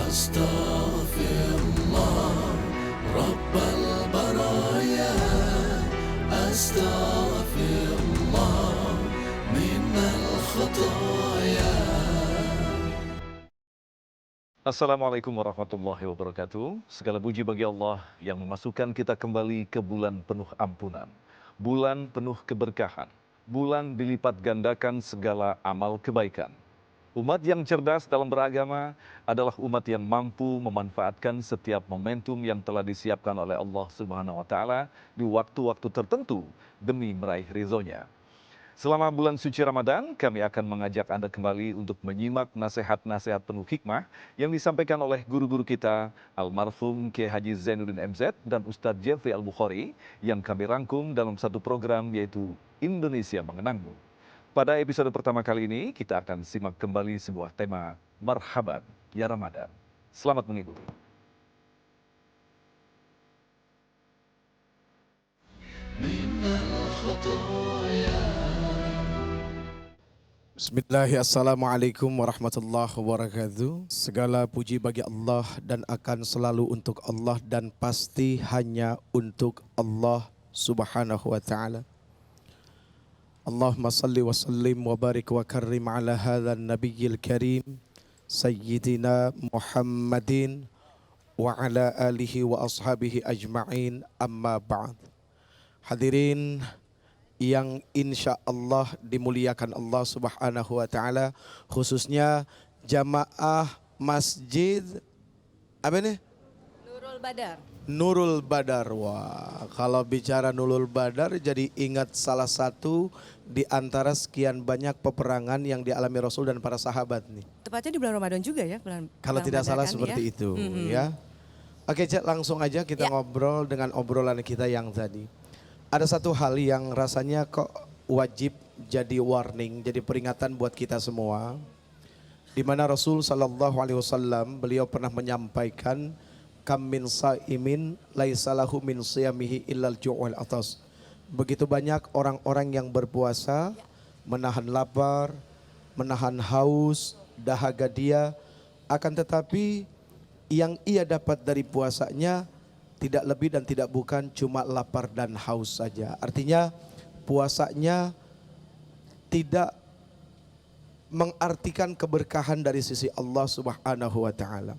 أستغفر الله رب البرايا أستغفر الله من الخطايا. Assalamualaikum warahmatullahi wabarakatuh. Segala puji bagi Allah yang memasukkan kita kembali ke bulan penuh ampunan, bulan penuh keberkahan, bulan dilipat gandakan segala amal kebaikan. Umat yang cerdas dalam beragama adalah umat yang mampu memanfaatkan setiap momentum yang telah disiapkan oleh Allah Subhanahu wa taala di waktu-waktu tertentu demi meraih ridhonya. Selama bulan suci Ramadan, kami akan mengajak Anda kembali untuk menyimak nasihat-nasihat penuh hikmah yang disampaikan oleh guru-guru kita, almarhum Kiai Haji Zainuddin MZ dan Ustadz Jeffrey Al-Bukhari, yang kami rangkum dalam satu program yaitu Indonesia Mengenangmu. Pada episode pertama kali ini, kita akan simak kembali sebuah tema Marhaban ya Ramadan. Selamat mengikuti. Bismillahirrahmanirrahim. Assalamualaikum warahmatullahi wabarakatuh. Segala puji bagi Allah dan akan selalu untuk Allah dan pasti hanya untuk Allah Subhanahu wa taala. Allahumma salli wa sallim wa barik wa karrim ala hadzal nabiyil karim sayyidina Muhammadin wa ala alihi wa ashabihi ajma'in, amma ba'd. Hadirin yang insya Allah dimuliakan Allah Subhanahu wa taala, khususnya jamaah Masjid apa nih? Nurul Badar. Nurul Badar. Wah, kalau bicara Nurul Badar jadi ingat salah satu di antara sekian banyak peperangan yang dialami Rasul dan para sahabat nih. Tepatnya di bulan Ramadan juga ya, Kalau tidak Badar salah kan, seperti ya? itu ya. Oke, Cek, langsung aja kita Ya. ngobrol dengan obrolan kita yang tadi. Ada satu hal yang rasanya kok wajib jadi warning, jadi peringatan buat kita semua. Di mana Rasul sallallahu alaihi wasallam beliau pernah menyampaikan, kam min saimin laisa lahu min siyamihi illal ju'ul atas. Begitu banyak orang-orang yang berpuasa, menahan lapar, menahan haus, dahaga dia, akan tetapi yang ia dapat dari puasanya tidak lebih dan tidak bukan cuma lapar dan haus saja. Artinya puasanya tidak mengartikan keberkahan dari sisi Allah Subhanahu wa taala.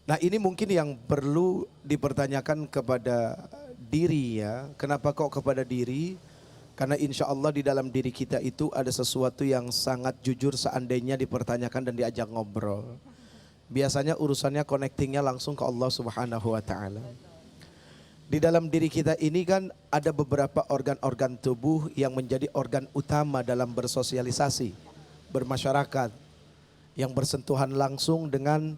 Nah, ini mungkin yang perlu dipertanyakan kepada diri ya. Kenapa kok kepada diri? Karena insya Allah di dalam diri kita itu ada sesuatu yang sangat jujur seandainya dipertanyakan dan diajak ngobrol. Biasanya urusannya connectingnya langsung ke Allah Subhanahu wa taala. Di dalam diri kita ini kan ada beberapa organ-organ tubuh yang menjadi organ utama dalam bersosialisasi, bermasyarakat, yang bersentuhan langsung dengan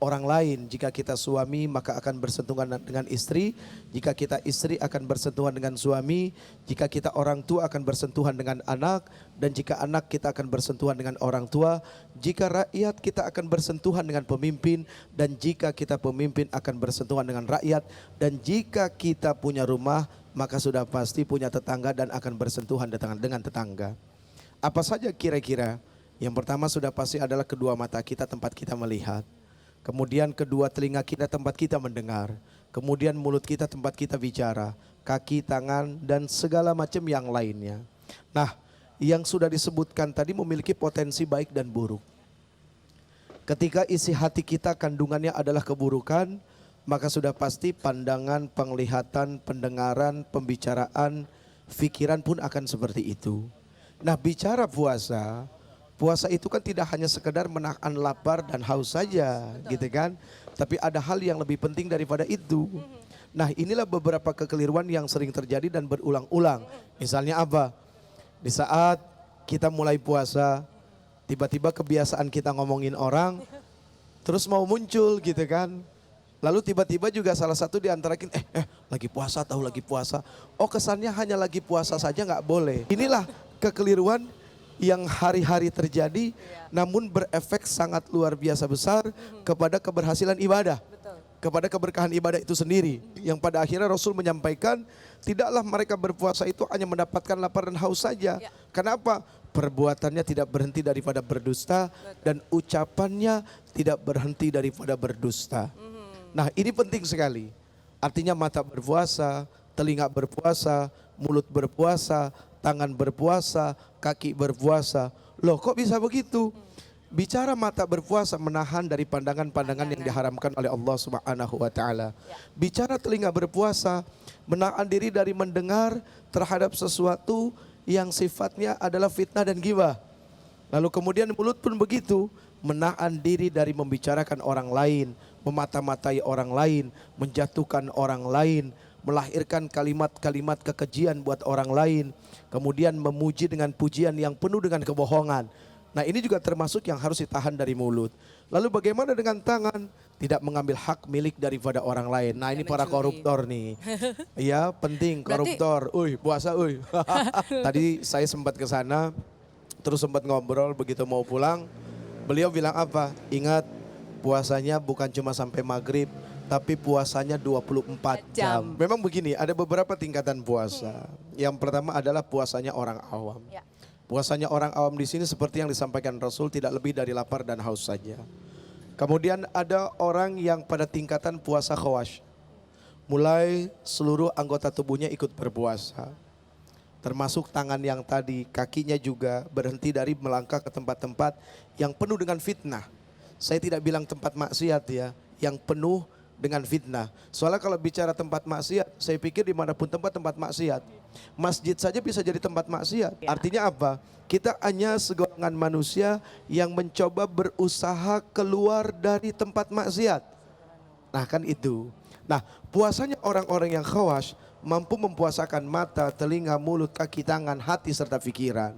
orang lain. Jika kita suami maka akan bersentuhan dengan istri, jika kita istri akan bersentuhan dengan suami, jika kita orang tua akan bersentuhan dengan anak, dan jika anak kita akan bersentuhan dengan orang tua, jika rakyat kita akan bersentuhan dengan pemimpin, dan jika kita pemimpin akan bersentuhan dengan rakyat, dan jika kita punya rumah maka sudah pasti punya tetangga dan akan bersentuhan dengan tetangga. Apa saja kira-kira? Yang pertama sudah pasti adalah kedua mata kita tempat kita melihat. Kemudian kedua telinga kita tempat kita mendengar. Kemudian mulut kita tempat kita bicara. Kaki, tangan, dan segala macam yang lainnya. Nah, yang sudah disebutkan tadi memiliki potensi baik dan buruk. Ketika isi hati kita kandungannya adalah keburukan, maka sudah pasti pandangan, penglihatan, pendengaran, pembicaraan, pikiran pun akan seperti itu. Nah, bicara puasa, puasa itu kan tidak hanya sekedar menahan lapar dan haus saja. Betul. Gitu kan. Tapi ada hal yang lebih penting daripada itu. Nah, inilah beberapa kekeliruan yang sering terjadi dan berulang-ulang. Misalnya apa? Di saat kita mulai puasa, tiba-tiba kebiasaan kita ngomongin orang terus mau muncul gitu kan. Lalu tiba-tiba juga salah satu di antara kita lagi puasa, tahu lagi puasa. Oh, kesannya hanya lagi puasa saja nggak boleh. Inilah kekeliruan yang hari-hari terjadi, namun berefek sangat luar biasa besar kepada keberhasilan ibadah. Betul. Kepada keberkahan ibadah itu sendiri. Yang pada akhirnya Rasul menyampaikan, tidaklah mereka berpuasa itu hanya mendapatkan lapar dan haus saja. Ya. Kenapa? perbuatannya tidak berhenti daripada berdusta, dan ucapannya tidak berhenti daripada berdusta. Nah, ini penting sekali. Artinya mata berpuasa, telinga berpuasa, mulut berpuasa, tangan berpuasa, kaki berpuasa. Loh, kok bisa begitu? Bicara mata berpuasa menahan dari pandangan-pandangan yang diharamkan oleh Allah Subhanahu wa taala. Bicara telinga berpuasa menahan diri dari mendengar terhadap sesuatu yang sifatnya adalah fitnah dan ghibah. Lalu kemudian mulut pun begitu, menahan diri dari membicarakan orang lain, memata-matai orang lain, menjatuhkan orang lain, melahirkan kalimat-kalimat kekejian buat orang lain, kemudian memuji dengan pujian yang penuh dengan kebohongan. Nah, ini juga termasuk yang harus ditahan dari mulut. Lalu bagaimana dengan tangan? Tidak mengambil hak milik daripada orang lain. Nah, ini para koruptor nih. Iya, penting koruptor. Puasa, Tadi saya sempat ke sana, terus sempat ngobrol, begitu mau pulang, beliau bilang apa? Ingat, puasanya bukan cuma sampai maghrib, tapi puasanya 24 jam. Memang begini, ada beberapa tingkatan puasa. Yang pertama adalah puasanya orang awam. Puasanya orang awam di sini seperti yang disampaikan Rasul, tidak lebih dari lapar dan haus saja. Kemudian ada orang yang pada tingkatan puasa khawash. Mulai seluruh anggota tubuhnya ikut berpuasa. Termasuk tangan yang tadi, kakinya juga berhenti dari melangkah ke tempat-tempat yang penuh dengan fitnah. Saya tidak bilang tempat maksiat ya, yang penuh dengan fitnah. Soalnya kalau bicara tempat maksiat, saya pikir dimanapun tempat maksiat, masjid saja bisa jadi tempat maksiat. Artinya apa? Kita hanya segolongan manusia yang mencoba berusaha keluar dari tempat maksiat. Nah, kan itu. Nah, puasanya orang-orang yang khawash mampu mempuasakan mata, telinga, mulut, kaki, tangan, hati, serta pikiran.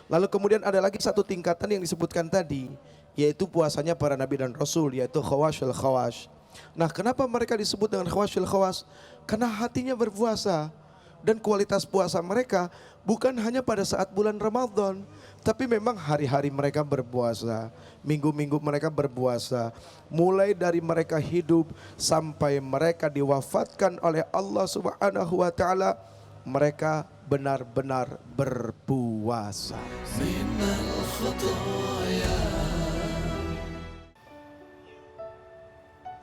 Lalu kemudian ada lagi satu tingkatan yang disebutkan tadi, yaitu puasanya para nabi dan rasul, yaitu khawashul khawash. Nah, kenapa mereka disebut dengan khawashul khawash? Karena hatinya berpuasa. Dan kualitas puasa mereka bukan hanya pada saat bulan Ramadan, tapi memang hari-hari mereka berpuasa, minggu-minggu mereka berpuasa. Mulai dari mereka hidup sampai mereka diwafatkan oleh Allah Subhanahu wa taala, mereka benar-benar berpuasa. minal khataya.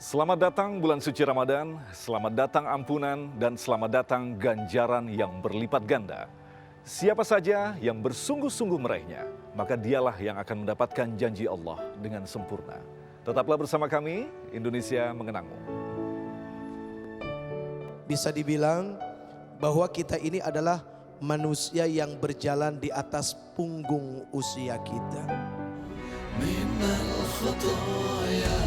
Selamat datang bulan suci Ramadan, selamat datang ampunan, dan selamat datang ganjaran yang berlipat ganda. Siapa saja yang bersungguh-sungguh meraihnya, maka dialah yang akan mendapatkan janji Allah dengan sempurna. Tetaplah bersama kami, Indonesia Mengenangmu. Bisa dibilang bahwa kita ini adalah manusia yang berjalan di atas punggung usia kita. minal khataya.